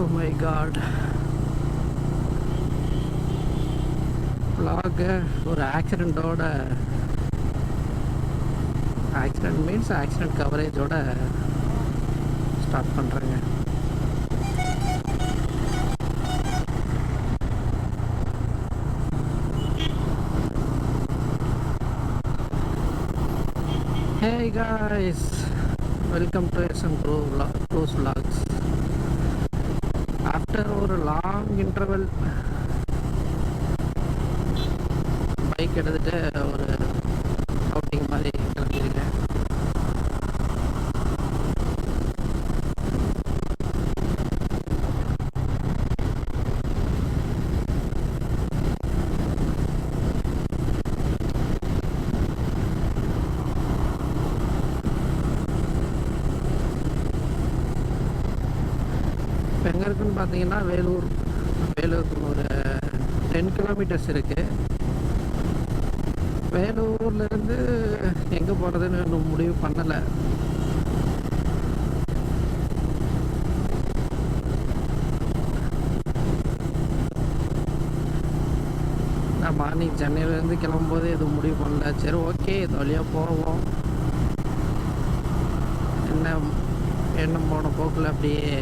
Oh my god. vlog ஒரு ஆக்சிடெண்ட்டோட, accident means accident கவரேஜோட ஸ்டார்ட் பண்ணுறேங்க. Hey guys, welcome to SM Cruise Vlogs. After ஒரு long interval bike எடுத்துகிட்டு ஒரு அவுட்டிங் மாதிரி கிளம்பியிருக்கேன். இப்போ எங்கே இருக்குன்னு பார்த்தீங்கன்னா வேலூருக்கு ஒரு 10 கிலோமீட்டர்ஸ் இருக்குது. வேலூர்லேருந்து எங்கே போகிறதுன்னு இன்னும் முடிவு பண்ணலை. நான் மார்னிங் சென்னையிலேருந்து கிளம்பும்போது எதுவும் முடிவு பண்ணல. சரி ஓகே, இது வழியாக போவோம், என்ன போன போக்கில் அப்படியே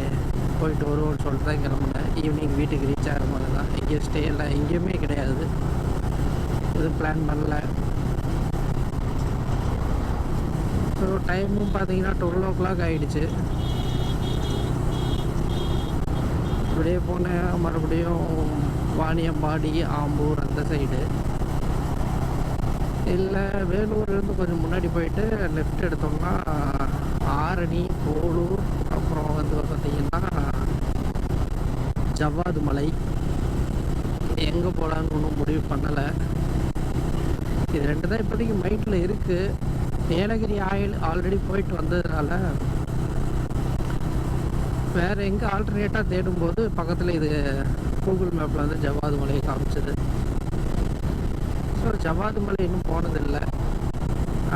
போயிட்டு வருவோம்னு சொல்லிட்டு தான் கிளம்புனேன். ஈவினிங் வீட்டுக்கு ரீச் ஆகிற மாதிரி தான். எங்கேயும் ஸ்டே இல்லை, எங்கேயுமே கிடையாது, எதுவும் பிளான் பண்ணல. ஸோ டைமும் பார்த்தீங்கன்னா 12 o'clock ஆகிடுச்சு. இப்படியே போனேன் மறுபடியும் வாணியம்பாடி, ஆம்பூர் அந்த சைடு. இல்லை வேலூர்லேருந்து கொஞ்சம் முன்னாடி போயிட்டு லெஃப்ட் எடுத்தோம்னா ஆரணி, போலூர், அப்புறம் வந்து பார்த்திங்கன்னா ஜவ்வாது மலை. எங்கே போகலான்னு ஒன்றும் முடிவு பண்ணலை. இது ரெண்டு தான் இப்போதைக்கு மைண்டில் இருக்குது. ஏலகிரி ஆல்ரெடி போயிட்டு வந்ததுனால வேறு எங்கே ஆல்டர்னேட்டாக தேடும்போது பக்கத்தில் இது கூகுள் மேப்பில் வந்து ஜவ்வாது மலையை காமிச்சது. ஸோ ஜவ்வாது மலை இன்னும் போனதில்லை.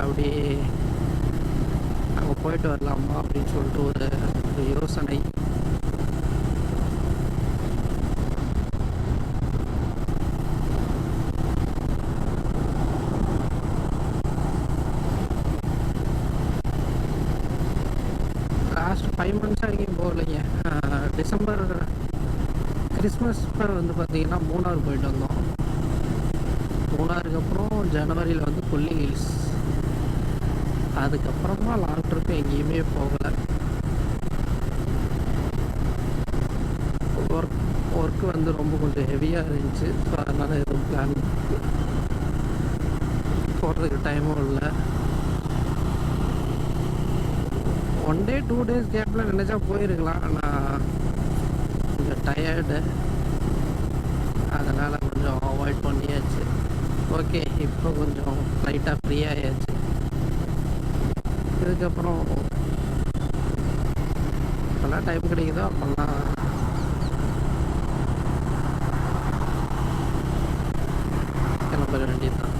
அப்படி அங்கே போயிட்டு வரலாமா அப்படின்னு சொல்லிட்டு ஒரு யோசனை. லாஸ்ட் 5 months எங்கேயும் போகலைங்க. டிசம்பர் கிறிஸ்மஸ் வந்து பார்த்திங்கன்னா மூணார் போயிட்டு வந்தோம். மூணாருக்கு அப்புறம் ஜனவரியில் வந்து கொல்லி ஹில்ஸ். அதுக்கப்புறமா லாங் ட்ரிப் எங்கேயுமே போகலை. ஒர்க்கு வந்து ரொம்ப கொஞ்சம் ஹெவியாக இருந்துச்சு. ஸோ அதனால் எதுவும் பிளான் போகிறதுக்கு டைமும் இல்லை. 1 day 2 days கேப்பில் நினச்சா போயிருக்கலாம். ஆனால் கொஞ்சம் டயர்டு, அதனால் கொஞ்சம் அவாய்ட் பண்ணியாச்சு. ஓகே, இப்போ கொஞ்சம் லைட்டாக ஃப்ரீயாகியாச்சு. இதுக்கப்புறம் இப்போல்லாம் டைம் கிடைக்குதோ அப்போல்லாம் கிளம்ப வேண்டியது தான்.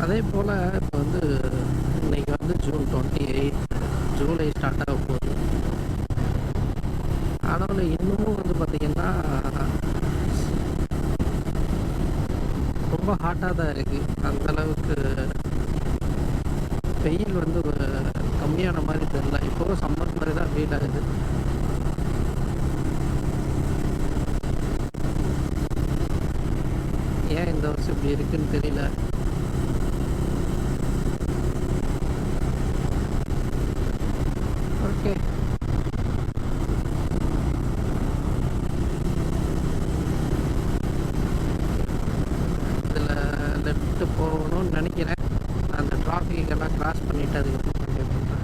அதே போல் இப்போ வந்து இன்றைக்கி வந்து June 28, ஜூலை ஸ்டார்ட் ஆக போகுது. ஆனாலும் இன்னமும் வந்து பார்த்திங்கன்னா ரொம்ப ஹாட்டாக தான் இருக்குது. அந்தளவுக்கு வெயில் வந்து கம்மியான மாதிரி தெரியல. இப்போவும் சம்மர் மாதிரி தான் ஃபீல் ஆகுது. ஏன் இந்த வருஷம் இப்படி இருக்குன்னு தெரியல. ஓகே, இதில் லெஃப்ட்டு போகணும்னு நினைக்கிறேன். அந்த டிராஃபிக்கெல்லாம் கிராஸ் பண்ணிவிட்டு அதுக்கப்புறம் கண்டிப்பாக பண்ணுறேன்.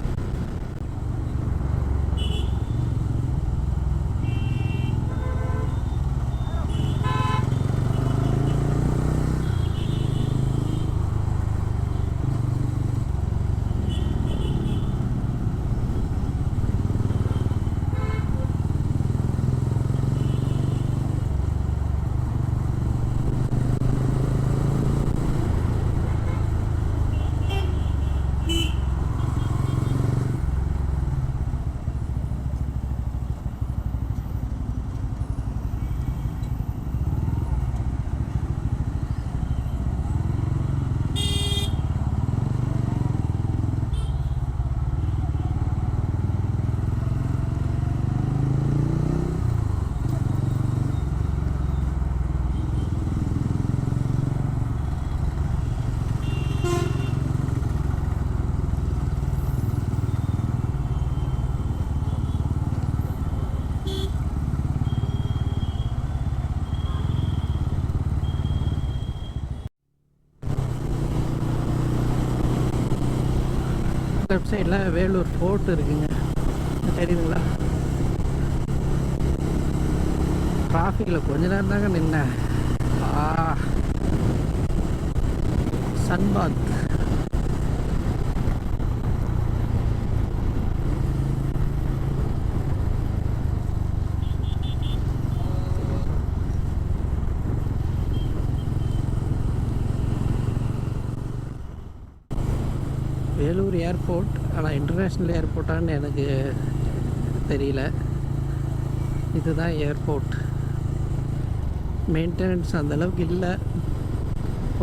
லெஃப்ட் சைடில் வேலூர் ஃபோர்ட் இருக்குங்க, தெரியுதுங்களா? டிராஃபிக்கில் கொஞ்ச நேரம் தாங்க நின்னேன். சன்பாத். வேலூர் ஏர்போர்ட், ஆனால் இன்டர்நேஷ்னல் ஏர்போர்ட்டான்னு எனக்கு தெரியல. இதுதான் ஏர்போர்ட். மெயின்டெனன்ஸ் அந்தளவுக்கு இல்லை.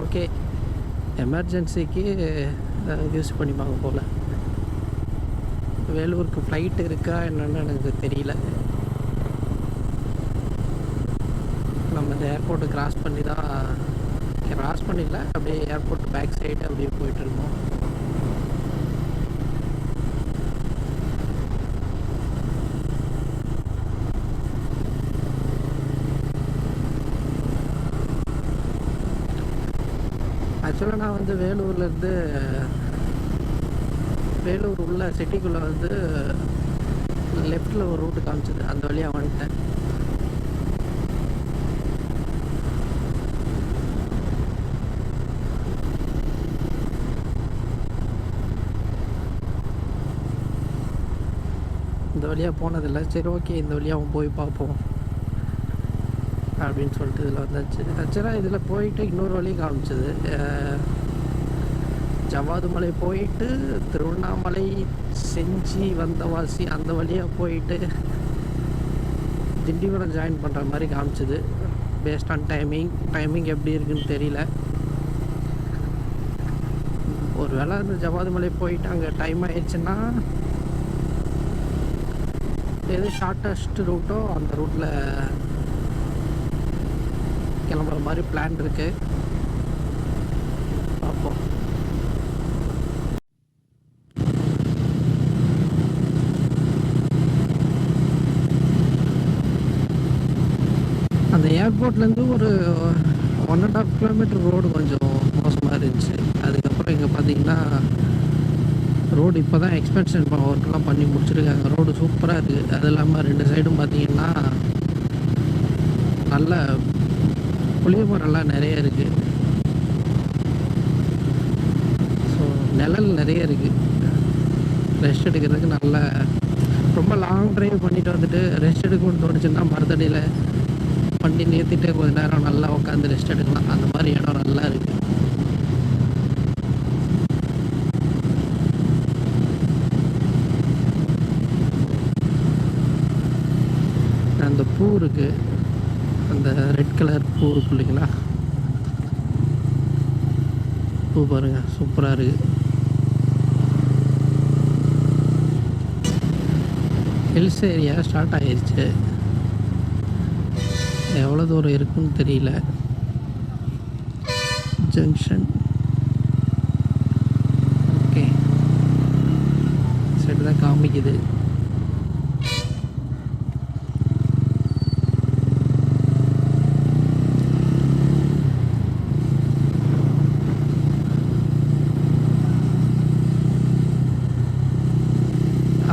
ஓகே, எமர்ஜென்சிக்கு யூஸ் பண்ணிப்பாங்க போல். வேலூருக்கு ஃப்ளைட் இருக்கா என்னென்னு எனக்கு தெரியல. நம்ம இந்த ஏர்போர்ட்டு கிராஸ் பண்ணி தான், கிராஸ் பண்ணிடல, அப்படியே ஏர்போர்ட் பேக் சைடு அப்படியே போயிட்டுருக்கோம். ஆக்சுவலாக நான் வந்து வேலூர்லேருந்து வேலூர் உள்ள சிட்டிக்குள்ளே வந்து லெஃப்டில் ஒரு ரூட்டு காமிச்சிது, அந்த வழியாக வந்துட்டேன். இந்த வழியாக போனதில்லை. சரி, ஓகே, இந்த வழியாக போய் பார்ப்போம் அப்படின்னு சொல்லிட்டு இதில் வந்தாச்சு. ஆக்சுவலாக இதில் போயிட்டு இன்னொரு வழி காமிச்சது. ஜவ்வாது மலை போயிட்டு திருவண்ணாமலை, செஞ்சி, வந்தவாசி அந்த வழியாக போயிட்டு திண்டிவனம் ஜாயின் பண்ணுற மாதிரி காமிச்சது. பேஸ்ட் ஆன் டைமிங் எப்படி இருக்குன்னு தெரியல. ஒரு வேளை அந்த ஜவ்வாது மலை போயிட்டு அங்கே டைம் ஆயிடுச்சுன்னா எது ஷார்ட்டஸ்ட் ரூட்டோ அந்த ரூட்டில் கிளம்புற மாதிரி பிளான் இருக்கு. பார்ப்போம். அந்த ஏர்போர்ட்லேருந்து ஒரு 1.5 கிலோமீட்டர் ரோடு கொஞ்சம் மோசமாக இருந்துச்சு. அதுக்கப்புறம் இங்கே பார்த்தீங்கன்னா ரோடு இப்போ தான் எக்ஸ்பென்ஷன் ஒர்க்கெலாம் பண்ணி முடிச்சுருக்காங்க. ரோடு சூப்பராக இருக்குது. அது இல்லாமல் 2 சைடும் பார்த்தீங்கன்னா நல்ல புளிய மரம்லாம் நிறைய இருக்குது. ஸோ நிழல் நிறைய இருக்குது. ரெஸ்ட் எடுக்கிறதுக்கு நல்ல, ரொம்ப லாங் ட்ரைவ் பண்ணிட்டு வந்துட்டு ரெஸ்ட் எடுக்கணும்னு தோணுச்சுன்னா மரத்தடியில் வண்டி நிறுத்திட்டு கொஞ்ச நேரம் நல்லா உட்காந்து ரெஸ்ட் எடுக்கலாம். அந்த மாதிரி இடம் நல்லா இருக்குது. அந்த பூ இருக்குது, அந்த ரெட் கலர் பூ இருக்கு இல்லைங்களா, பூ பாருங்கள், சூப்பராக இருக்குது. ஹில்ஸ் ஏரியா ஸ்டார்ட் ஆகிடுச்சு. எவ்வளோ தூரம் இருக்குன்னு தெரியல. ஜங்ஷன் ஓகே, சைடு தான் காமிக்குது.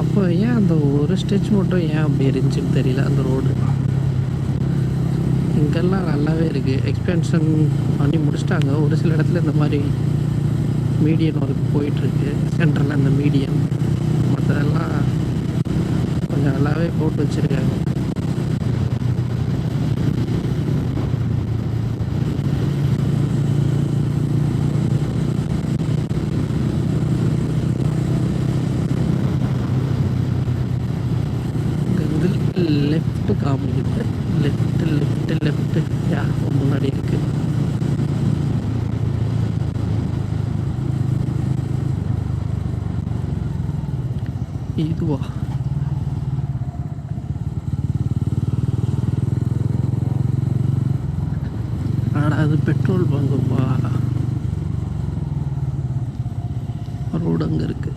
அப்போ ஏன் அந்த ஒரு ஸ்டெச் மட்டும் ஏன் அப்படி இருந்துச்சுன்னு தெரியல அந்த ரோடு. இங்கெல்லாம் நல்லாவே இருக்குது. எக்ஸ்பென்ஷன் பண்ணி முடிச்சிட்டாங்க. ஒரு சில இடத்துல இந்த மாதிரி மீடியன் ஒர்க் போயிட்டுருக்கு. சென்டரில் இந்த மீடியன், மற்றதெல்லாம் கொஞ்சம் நல்லாவே போட்டு வச்சுருக்காங்க. லெஃப்ட் காமிக்குது. லெஃப்ட் யா முன்னாடி இருக்கு. இதுவா? ஆடா, அது பெட்ரோல் பங்குப்பா. ரோடு அங்கே இருக்கு.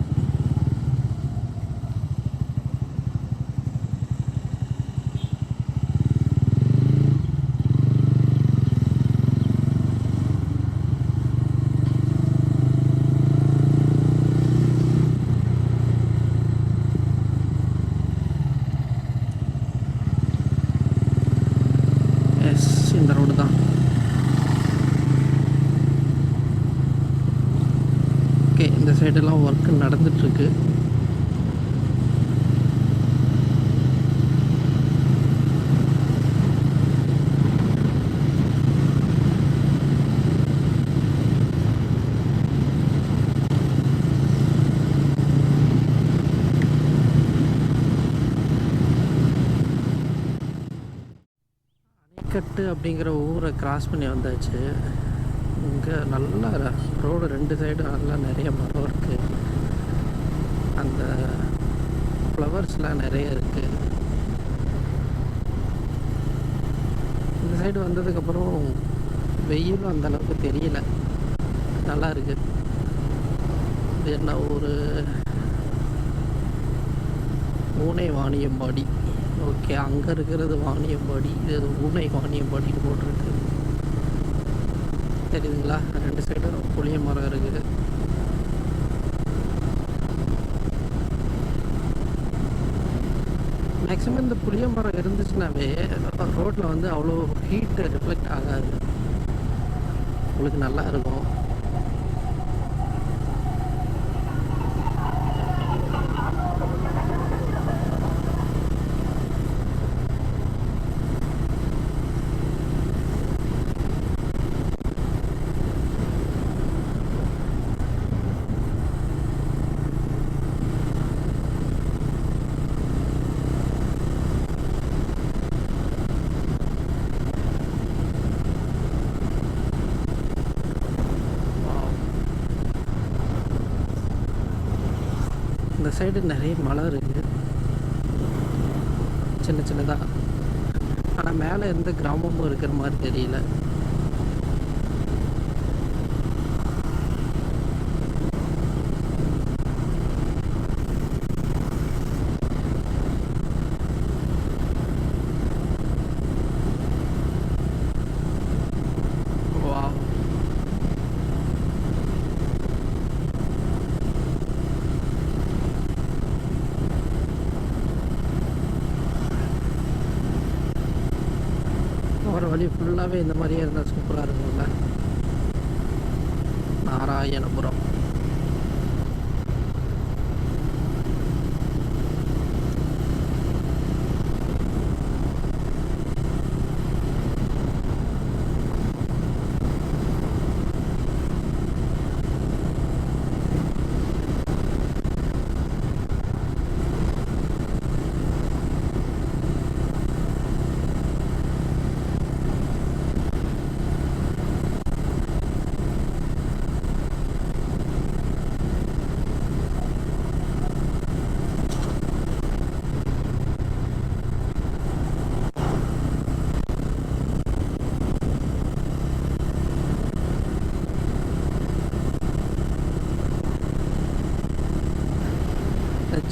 அணைக்கட்டு அப்படிங்கிற ஊரை கிராஸ் பண்ணி வந்தாச்சு. இங்கே நல்லா ரோடு 2 சைடும் நல்லா நிறைய மரம் இருக்குது. அந்த ஃப்ளவர்ஸ்லாம் நிறைய இருக்குது. இந்த சைடு வந்ததுக்கப்புறம் வெயிலும் அந்தளவுக்கு தெரியல, நல்லா இருக்குது. இது என்ன ஊர்? ஊனை வாணியம்பாடி. ஓகே, அங்கே இருக்கிறது வாணியம்பாடி, இது ஊனை வாணியம்பாடின்னு போட்டிருக்கு. தெரியுதுங்களா? 2 சைடும் புளிய மரம் இருக்குது. மேக்ஸிமம் இந்த புளிய மரம் இருந்துச்சுனாவே ரோட்டில் வந்து அவ்வளோ ஹீட்டு ரிஃப்ளெக்ட் ஆகாது, உங்களுக்கு நல்லா இருக்கும். இந்த சைடு நிறைய மலை இருக்குது, சின்ன சின்னதாக. ஆனால் மேலே எந்த கிராமமும் இருக்கிற மாதிரி தெரியல. வாவ், போகிற வழி ஃபுல்லாகவே இந்த மாதிரியே இருந்தால் சூப்பராக இருக்கும்ல. நாராயணபுரம்.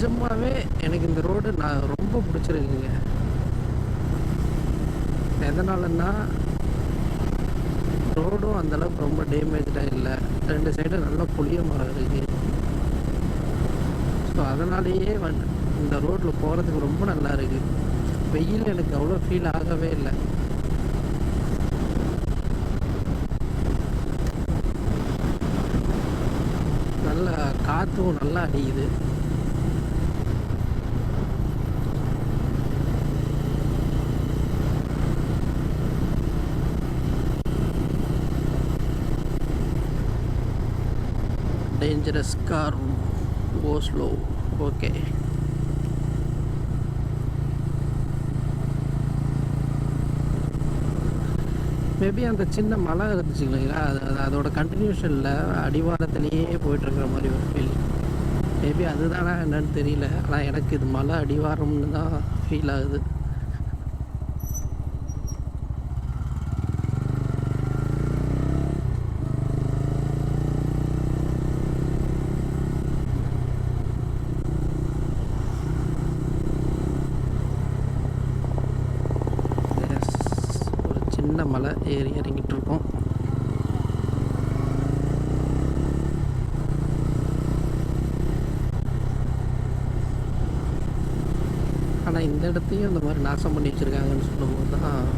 நிஜமாவே எனக்கு இந்த ரோடு நான் ரொம்ப பிடிச்சிருக்குங்க. எதனாலன்னா ரோடும் அந்தளவுக்கு ரொம்ப டேமேஜாக இல்லை, 2 சைடும் நல்லா புளிய மரம் இருக்குது. ஸோ அதனாலேயே இந்த ரோட்டில் போகிறதுக்கு ரொம்ப நல்லா இருக்குது. வெயில் எனக்கு அவ்வளோ ஃபீல் ஆகவே இல்லை. நல்லா காற்றும் நல்லா அடிக்குது. Dangerous car, go slow. Okay, maybe அந்த சின்ன மலை இருந்துச்சு இல்லைங்களா, அதோட கண்டினியூஷனில் அடிவாரத்துலேயே போயிட்டுருக்கிற மாதிரி ஒரு ஃபீல். மேபி அதுதானா என்னன்னு தெரியல, ஆனால் எனக்கு இது மலை அடிவாரம்னு தான் ஃபீல் ஆகுது. சின்ன மலை ஏறி இறங்கிட்டு இருக்கோம். ஆனால் இந்த இடத்தையும் இந்த மாதிரி நாசம் பண்ணி வச்சுருக்காங்கன்னு சொல்லும்போது தான்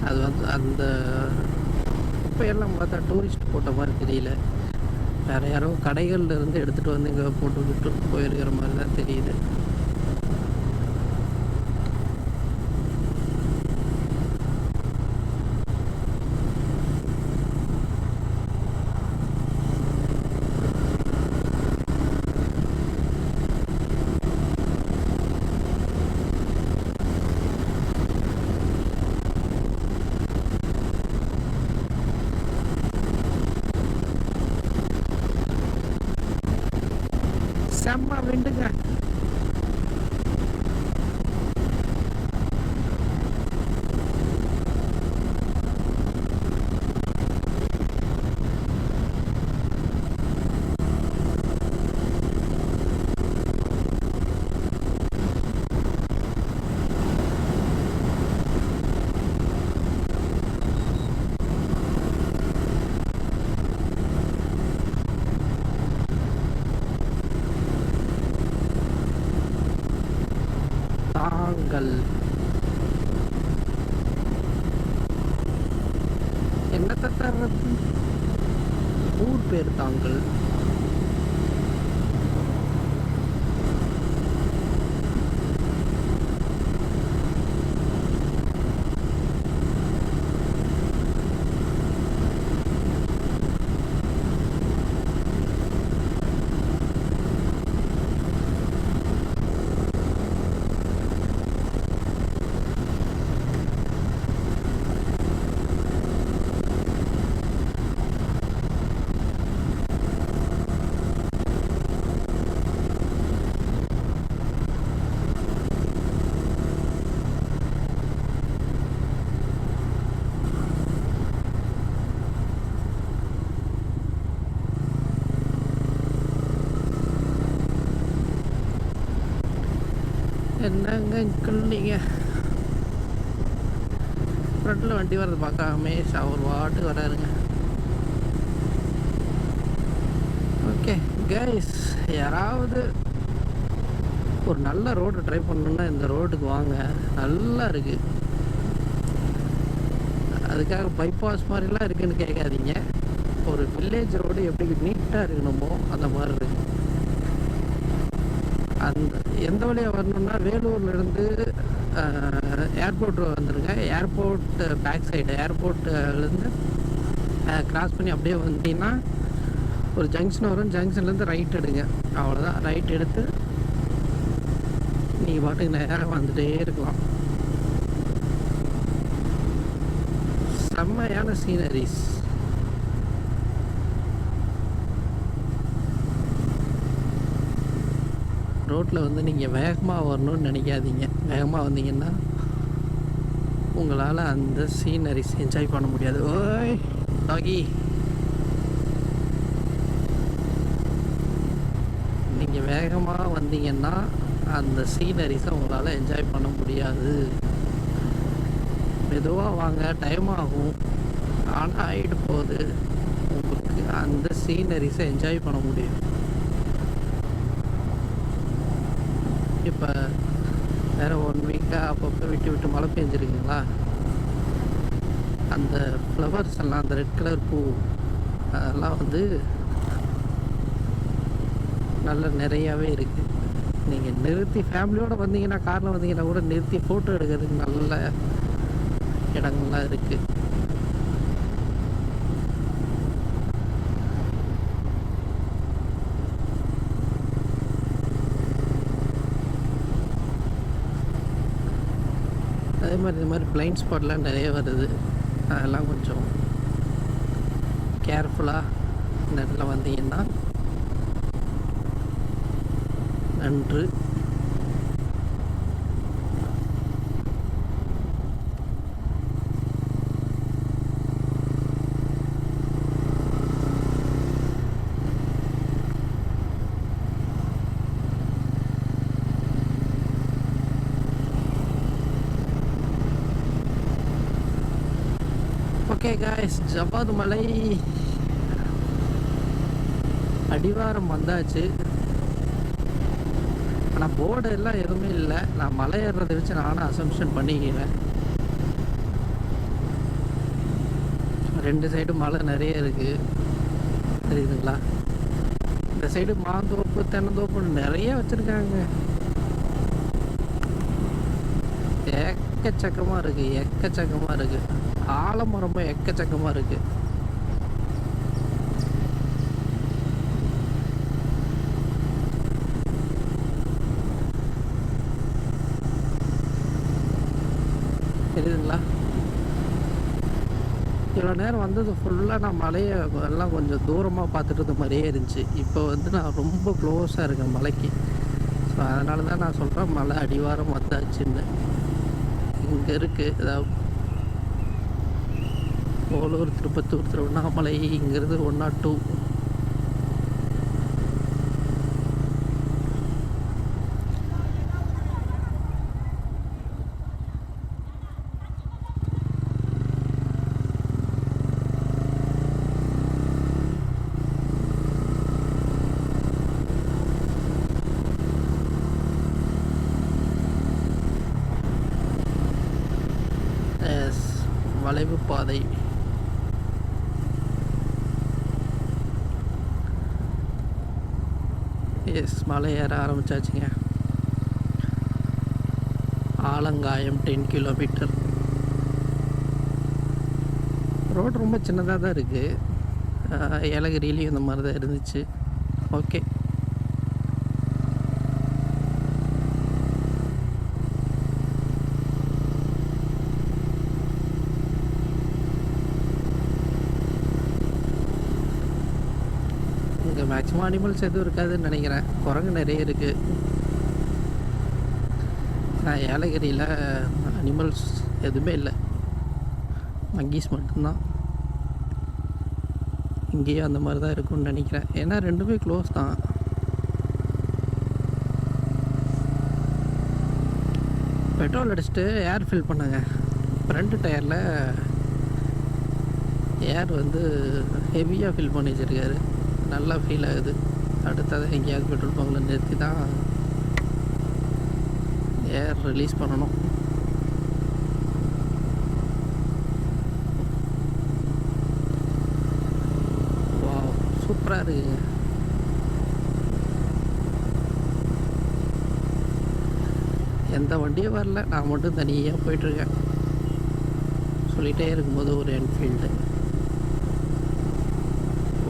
அது வந்து அந்த குப்பையெல்லாம் பார்த்தா டூரிஸ்ட் போட்ட மாதிரி தெரியல, வேறு யாரோ கடைகளில் இருந்து எடுத்துகிட்டு வந்து இங்கே போட்டு விட்டு போயிருக்கிற மாதிரி தான் தெரியுது. செம்ம விண்டுங்க. தாங்கள் என்னத்தை தர்றது? ஊர் பேர் தாங்கள். என்னங்க அங்கிள் நீங்கள் ஃப்ரண்ட்டில் வண்டி வர்றது பார்க்காம அவர் வாட்டு வராருங்க. ஓகே கைஸ், யாராவது ஒரு நல்ல ரோடு ட்ரை பண்ணணுன்னா இந்த ரோடுக்கு வாங்க, நல்லா இருக்குது. அதுக்காக பைபாஸ் மாதிரிலாம் இருக்குதுன்னு கேட்காதீங்க. ஒரு வில்லேஜ் ரோடு எப்படி நீட்டாக இருக்கணுமோ அந்த மாதிரி இருக்குது. அந்த எந்த வழியாக வரணுன்னா வேலூர்லேருந்து ஏர்போர்ட் வந்துடுங்க. ஏர்போர்ட் பேக் சைடு ஏர்போர்ட்லேருந்து கிராஸ் பண்ணி அப்படியே வந்தீங்கன்னா ஒரு ஜங்ஷன் வரும். ஜங்ஷன்லேருந்து ரைட் எடுங்க, அவ்வளோதான். ரைட் எடுத்து நீங்கள் பாட்டுக்கு நேராக வந்துகிட்டே இருக்கலாம். செம்மையான சீனரிஸ். ரோட்டில் வந்து நீங்கள் வேகமாக வரணும்னு நினைக்காதீங்க. வேகமாக வந்தீங்கன்னா உங்களால் அந்த சீனரிஸ் என்ஜாய் பண்ண முடியாது. ஓய் டாகி, நீங்கள் வேகமாக வந்தீங்கன்னா அந்த சீனரிஸை உங்களால் என்ஜாய் பண்ண முடியாது. மெதுவாக வாங்க, டைம் ஆகும். ஆனால் ஆகிட்டு போகுது, உங்களுக்கு அந்த சீனரிஸை என்ஜாய் பண்ண முடியும். இப்போ வேறு 1 வீக்காக அப்பப்போ விட்டு விட்டு மழை பெஞ்சிருக்குங்களா, அந்த ஃப்ளவர்ஸ் எல்லாம், அந்த ரெட் கலர் பூ அதெல்லாம் வந்து நல்ல நிறையாவே இருக்குது. நீங்கள் நிறுத்தி ஃபேமிலியோடு வந்தீங்கன்னா, காரில் வந்தீங்கன்னா கூட நிறுத்தி ஃபோட்டோ எடுக்கிறதுக்கு நல்ல இடங்கள்லாம் இருக்குது. அதே மாதிரி இந்த மாதிரி பிளைண்ட் ஸ்பாட்லாம் நிறைய வருது. அதெல்லாம் கொஞ்சம் கேர்ஃபுல்லாக இந்த இடத்துல வந்தீங்கன்னா நன்று. ஓகே காய்ஸ், ஜவ்வாது மலை அடிவாரம் வந்தாச்சு. ஆனால் போர்டு எல்லாம் எதுவுமே இல்லை. நான் மலை ஏறுறதை வச்சு நானும் அசம்ஷன் பண்ணிக்கிறேன். 2 சைடும் மலை நிறைய இருக்குது, தெரியுதுங்களா? இந்த சைடு மாந்தோப்பு தென்னந்தோப்பு நிறைய வச்சுருக்காங்க. எக்கச்சக்கமாக இருக்குது, எக்கச்சக்கமாக இருக்குது. ஆலமரமும் எக்கச்சக்கமாக இருக்குது. தெரியுதுங்களா? இவ்வளோ நேரம் வந்தது ஃபுல்லாக நான் மலையை எல்லாம் கொஞ்சம் தூரமாக பார்த்துட்டு இருந்த மாதிரியே இருந்துச்சு. இப்போ வந்து நான் ரொம்ப க்ளோஸாக இருக்கேன் மலைக்கு. ஸோ அதனால தான் நான் சொல்கிறேன் மலை அடிவாரம் வந்தாச்சுன்னு. இங்கே இருக்குது அதாவது போலூர், திருப்பத்தூர், திருவண்ணாமலை இங்கேருந்து 102. எஸ், வளைவு பாதை. எஸ், மலை ஏற ஆரம்பிச்சாச்சுங்க. ஆலங்காயம் 10 கிலோமீட்டர். ரோடு ரொம்ப சின்னதாக தான் இருக்குது. ஏலகிரியிலையும் இந்த மாதிரி தான் இருந்துச்சு. ஓகே. இங்கே மேக்ஸிமம் அனிமல்ஸ் எதுவும் இருக்காதுன்னு நினைக்கிறேன். குரங்கு நிறைய இருக்குது. ஏலகிரியில் அனிமல்ஸ் எதுவுமே இல்லை, மங்கீஸ் மட்டும்தான். இங்கேயும் அந்த மாதிரி தான் இருக்கும்னு நினைக்கிறேன். ஏன்னா ரெண்டுமே க்ளோஸ் தான். பெட்ரோல் அடிச்சுட்டு ஏர் ஃபில் பண்ணாங்க. ஃப்ரண்ட் டயரில் ஏர் வந்து ஹெவியாக ஃபில் பண்ணி வச்சுருக்காரு. நல்லா ஃபீல் ஆகுது. அடுத்தது எங்கேயாவது பெட்ரோல் பங்கில் நிறுத்தி தான் ஏர் ரிலீஸ் பண்ணணும். வாவ், சூப்பராக இருக்குங்க. எந்த வண்டியும் வரல, நான் மட்டும் தனியாக போயிட்டுருக்கேன். சொல்லிகிட்டே இருக்கும்போது ஒரு என்ஃபீல்டு.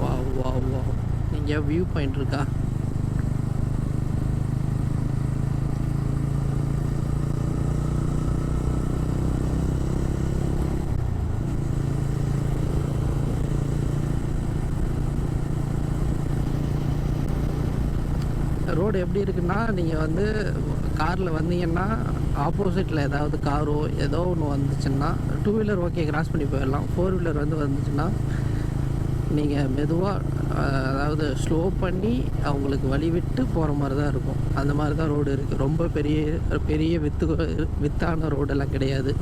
Wow wow wow. எங்கேயா வியூ பாயிண்ட் இருக்கா? ரோடு எப்படி இருக்குன்னா, நீங்கள் வந்து காரில் வந்தீங்கன்னா ஆப்போசிட்டில் ஏதாவது காரோ ஏதோ ஒன்று வந்துச்சுன்னா 2 வீலர் ஓகே கிராஸ் பண்ணி போயிடலாம். 4 வீலர் வந்துச்சுன்னா நீங்கள் மெதுவாக அதாவது ஸ்லோ பண்ணி அவங்களுக்கு வழி விட்டு போகிற மாதிரி தான் இருக்கும். அந்த மாதிரி தான் ரோடு இருக்குது. ரொம்ப பெரிய பெரிய வித்தான ரோடெல்லாம் கிடையாது,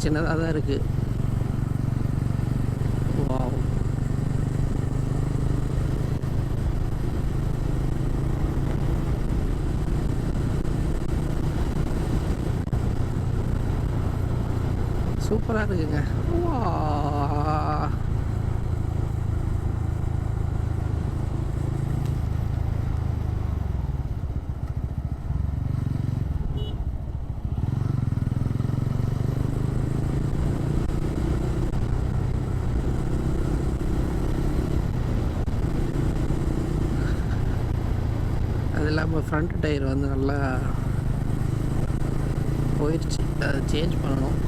சின்னதாக தான் இருக்குது. வாவ், சூப்பராக இருக்குங்க. வா, அது இல்லாமல் ஃப்ரண்ட் டயர் வந்து நல்லா போயிடுச்சு. அதை சேஞ்ச் பண்ணணும்.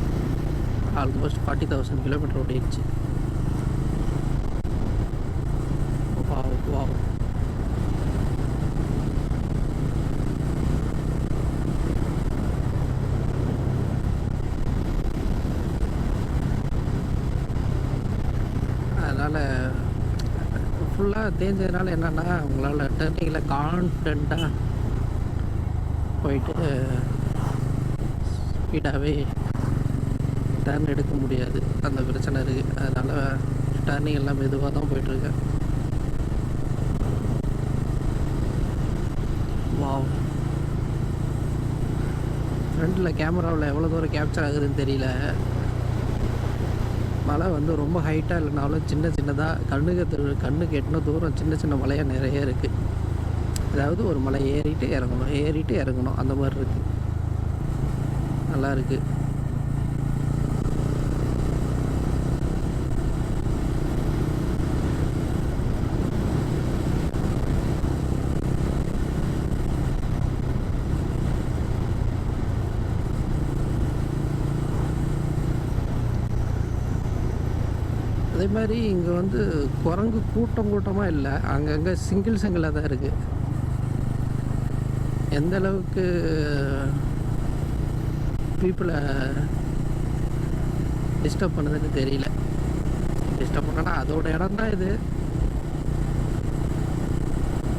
ஆல்மோஸ்ட் 40,000 கிலோமீட்டர் ஓடிடுச்சு. Wow wow. அதனால் ஃபுல்லாக தேஞ்சதுனால என்னென்னா உங்களால் டர்னிங்கில் கான்ஃபிடெண்ட்டாக போயிட்டு ஸ்பீடாகவே டர்ன் எடுக்க முடியாது. அந்த பிரச்சனை இருக்குது. அதனால் டர்னிங் எல்லாம் மெதுவாக தான் போயிட்டுருக்கேன். வாவ், ஃப்ரண்டில் கேமராவில் எவ்வளோ தூரம் கேப்சர் ஆகுதுன்னு தெரியல. மலை வந்து ரொம்ப ஹைட்டாக இல்லைனாலும் சின்ன சின்னதாக கண்ணுக்கு எட்டின தூரம் சின்ன சின்ன மலையாக நிறைய இருக்குது. அதாவது ஒரு மலை ஏறிட்டு இறங்கணும் அந்த மாதிரி இருக்குது. நல்லா இருக்குது. அதே மாதிரி இங்கே வந்து குரங்கு கூட்டம் கூட்டமாக இல்லை, அங்கங்கே சிங்கிள் சிங்கிளாக தான் இருக்குது. எந்த அளவுக்கு பீப்புளை டிஸ்டர்ப் பண்ணுதுன்னு தெரியல. டிஸ்டர்ப் பண்ணனா அதோட இடம் தான் இது,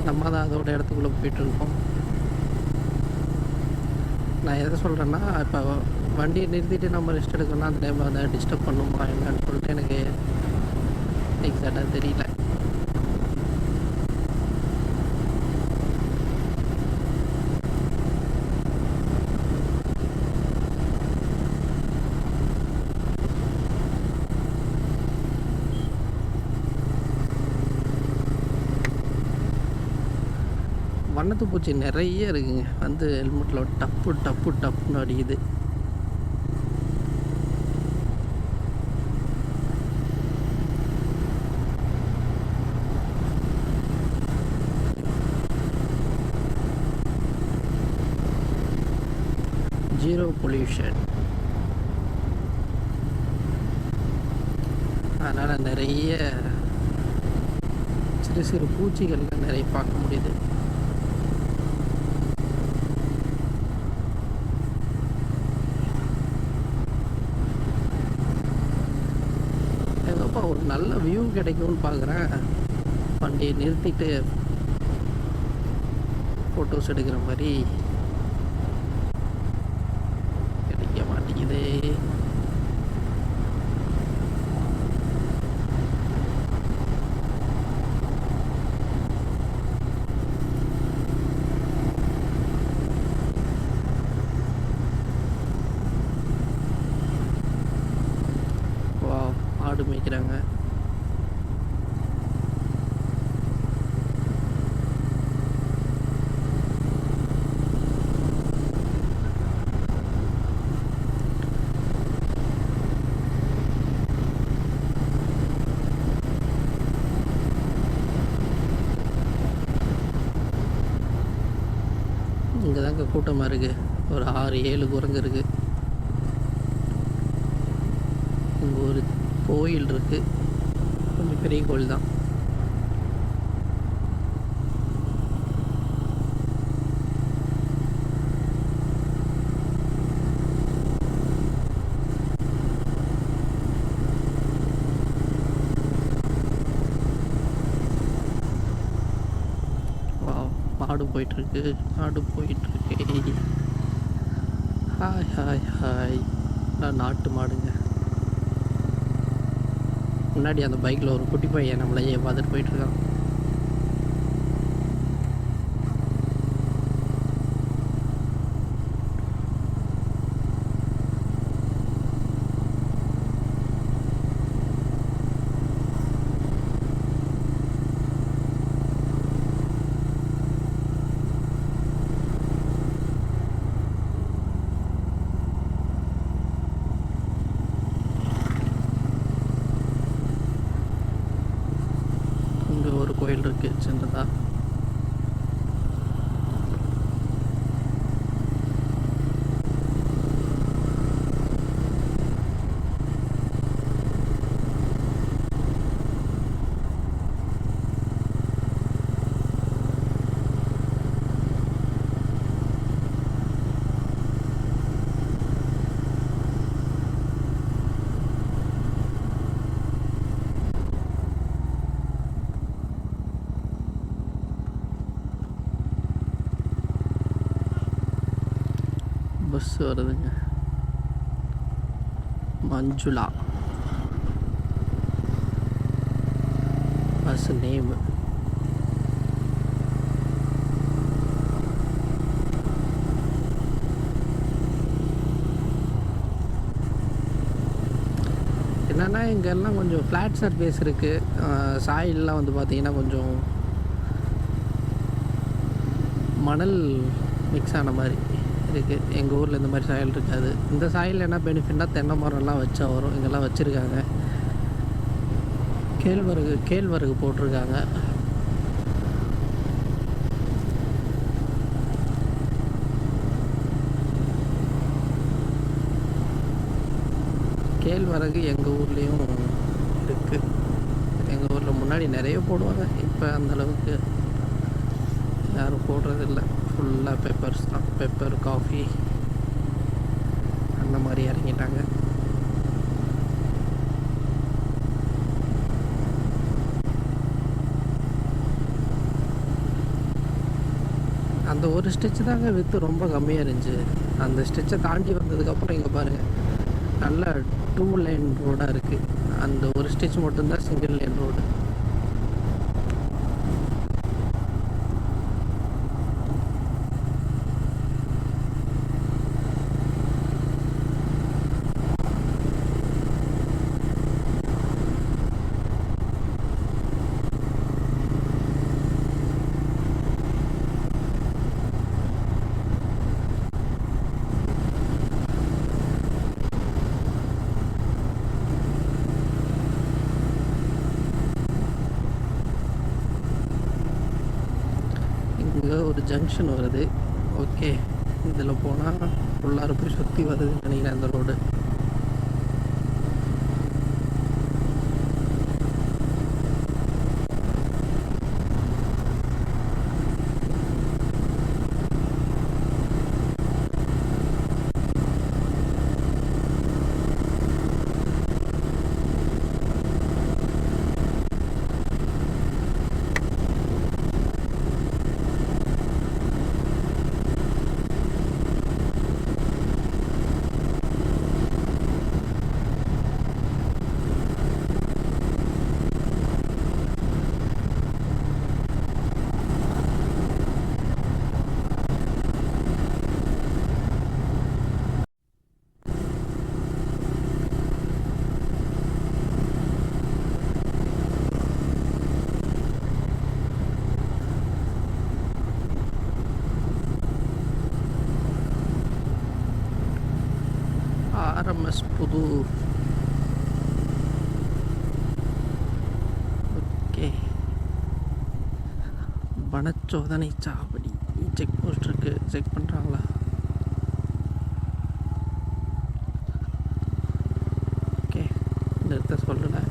நம்ம தான் அதோட இடத்துக்குள்ளே போயிட்டுருக்கோம். நான் எதை சொல்கிறேன்னா, இப்போ வண்டியை நிறுத்திட்டு நம்ம ரெஸ்ட் எடுக்கணும்னா அந்த டைமில் வந்து டிஸ்டர்ப் பண்ணுமா என்னன்னு சொல்லிட்டு எனக்கு எக்ஸாக்டாக தெரியல. வண்ணத்து பூச்சி நிறைய இருக்குங்க, வந்து ஹெல்மெட்டில் டப்பு டப்பு டப்புன்னு அடிக்குது. ஜீரோ பொல்யூஷன், அதனால் நிறைய சிறு சிறு பூச்சிகள்லாம் நிறைய பார்க்க முடியுது. எங்கப்பா ஒரு நல்ல வியூ கிடைக்கும்னு பார்க்குறேன், வண்டியை நிறுத்திட்டு ஃபோட்டோஸ் எடுக்கிற மாதிரி கிடைக்க மாட்டேங்குது. ஆடு மேய்க்கிறாங்க. இங்கே தாங்க கூட்டமாக இருக்குது, ஒரு 6-7 குரங்கு இருக்குது. இங்கே ஒரு கோயில் இருக்குது, கொஞ்சம் பெரிய கோயில் தான். ஆடு போயிட்டுருக்கு, ஆடு போயிட்டுருக்கு. Hi hi hi. நாட்டு மாடுங்க. முன்னாடி அந்த பைக்கில் ஒரு குட்டி பையன் நம்மளையே பார்த்துட்டு போயிட்டுருக்கான். ஒரு கோயில் இருக்குது சின்னதாக. பஸ் வருதுங்க, மஞ்சுளா பஸ் நேம். என்னென்னா இங்கெல்லாம் கொஞ்சம் ஃப்ளாட் சர்ஃபேஸ் இருக்குது, சாயிலெலாம் வந்து பார்த்திங்கன்னா கொஞ்சம் மணல் மிக்ஸ் ஆன மாதிரி இருக்குது. எங்கள் ஊரில் இந்த மாதிரி சாயில் இருக்காது. இந்த சாயில் என்ன பெனிஃபிட்னா தென்னை மரம்லாம் வச்சா வரும், இங்கெல்லாம் வச்சுருக்காங்க. கேழ்வரகு போட்டிருக்காங்க. கேழ்வரகு எங்கள் ஊர்லேயும் இருக்குது. இருக்குது. எங்கள் ஊரில் முன்னாடி நிறைய போடுவாங்க, இப்போ அந்தளவுக்கு யாரும் போடுறதில்ல. ஃபுல்லாக பெப்பர்ஸ் தான், பெப்பர் காஃபி அந்த மாதிரி இறங்கிட்டாங்க. அந்த ஒரு ஸ்டிச்சு தாங்க விற்று ரொம்ப கம்மியாக இருந்துச்சு. அந்த ஸ்டிச்சை தாண்டி வந்ததுக்கப்புறம் இங்கே பாருங்கள், நல்ல 2 லைன் ரோடாக இருக்குது. அந்த ஒரு ஸ்டிச் மட்டும்தான் சிங்கிள் லைன் ரோடு. இங்கே ஒரு ஜங்ஷன் வருது. ஓகே, இதில் போனால் உள்ளார போய் சுற்றி வருதுன்னு நினைக்கிறேன் அந்த ரோடு. RMS புதூர். ஓகே, வனச்சோதனை சாவடி செக் போஸ்ட் இருக்கு. செக் பண்ணுறாங்களா? ஓகே, நிறுத்த சொல்லலை.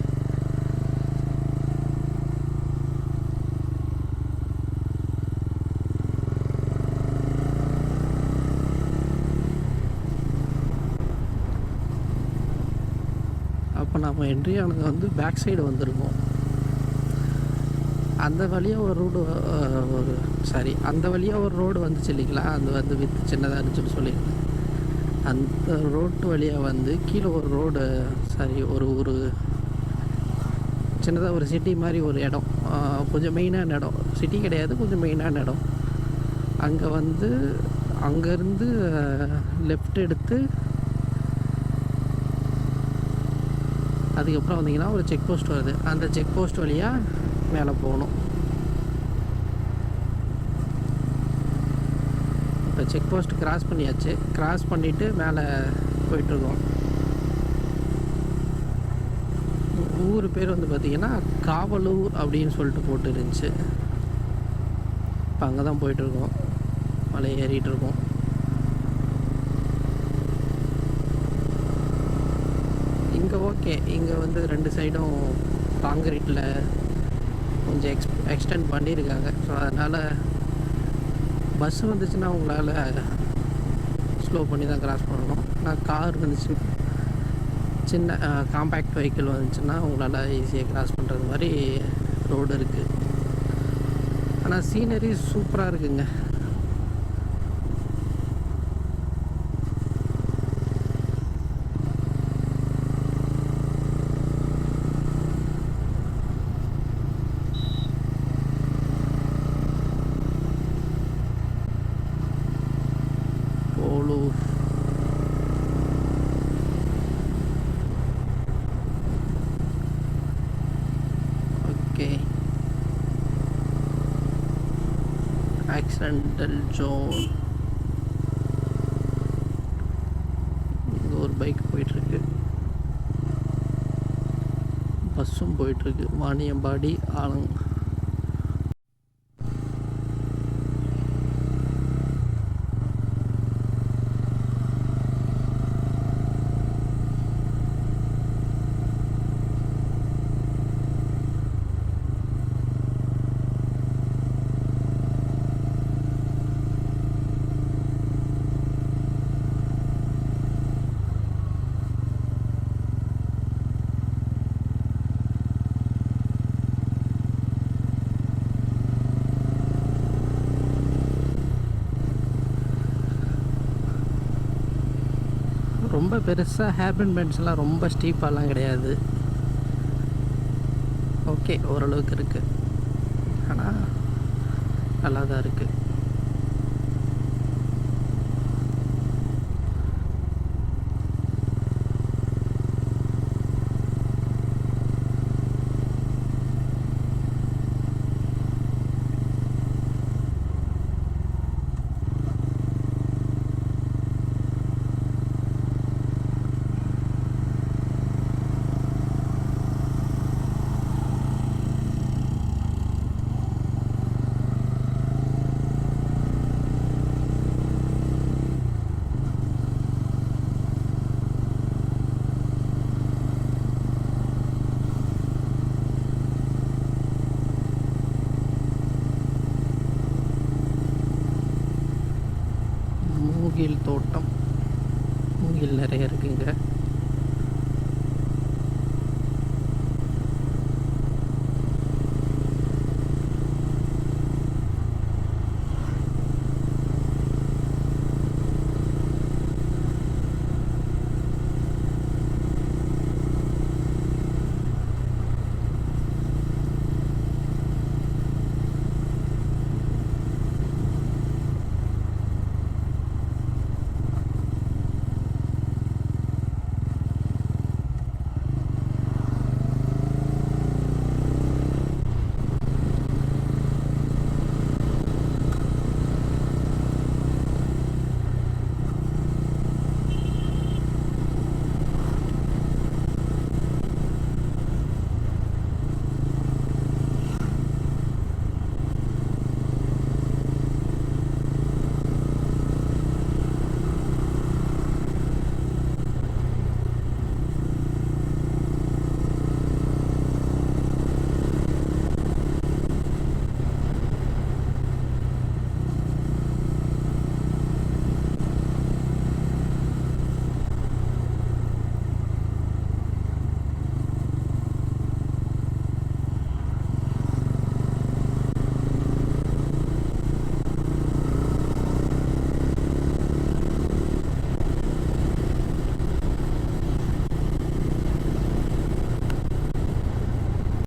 அப்போ நம்ம என்ட்ரி ஆனது வந்து பேக் சைடு வந்திருக்கோம். அந்த வழியாக ஒரு ரோடு அந்த வழியாக ஒரு ரோடு வந்துச்சு இல்லைங்களா? அது வந்து வித் சின்னதாக இருந்துச்சுன்னு சொல்லியிருந்தேன். அந்த ரோட்டு வழியாக வந்து கீழே ஒரு ரோடு, ஒரு சின்னதாக ஒரு சிட்டி மாதிரி ஒரு இடம், கொஞ்சம் மெயினான இடம். சிட்டி கிடையாது, கொஞ்சம் மெயினான இடம். அங்கே வந்து அங்கேருந்து லெஃப்ட் எடுத்து அதுக்கப்புறம் வந்தீங்கன்னா ஒரு செக் போஸ்ட் வருது. அந்த செக் போஸ்ட் வழியாக மேலே போகணும். இப்போ செக் போஸ்ட் கிராஸ் பண்ணியாச்சு. கிராஸ் பண்ணிவிட்டு மேலே போயிட்டுருக்கோம். ஊர் பேர் வந்து பார்த்திங்கன்னா காவலூர் அப்படின்னு சொல்லிட்டு போட்டு இருந்துச்சு. இப்போ அங்கே தான் போயிட்டுருக்கோம், மலை ஏறிட்டுருக்கோம். இங்கே ஓகே, இங்கே வந்து 2 சைடும் காங்கிரீட்டில் கொஞ்சம் எக்ஸ்டெண்ட் பண்ணியிருக்காங்க. ஸோ அதனால் பஸ் வந்துச்சுன்னா உங்களால் ஸ்லோ பண்ணி தான் கிராஸ் பண்ணணும். நான் கார் வந்துச்சு, சின்ன காம்பேக்ட் வெஹிக்கிள் வந்துச்சுன்னா உங்களால் ஈஸியாக கிராஸ் பண்ணுறது மாதிரி ரோடு இருக்குது. ஆனால் சீனரி சூப்பராக இருக்குங்க. Okay, accidental zone. இங்கே ஒரு பைக் போயிட்டுருக்கு, பஸ்ஸும் போயிட்டுருக்கு. வாணியம்பாடி ஆலங். ரொம்ப பெருசாக ஹேர்பின் பெண்ட்ஸ்லாம் ரொம்ப ஸ்டீப்பாலாம் கிடையாது. ஓகே, ஓரளவுக்கு இருக்குது. ஆனால் நல்லா தான் இருக்குது. மூங்கில் தோட்டம், மூங்கில் நிறைய இருக்குங்க.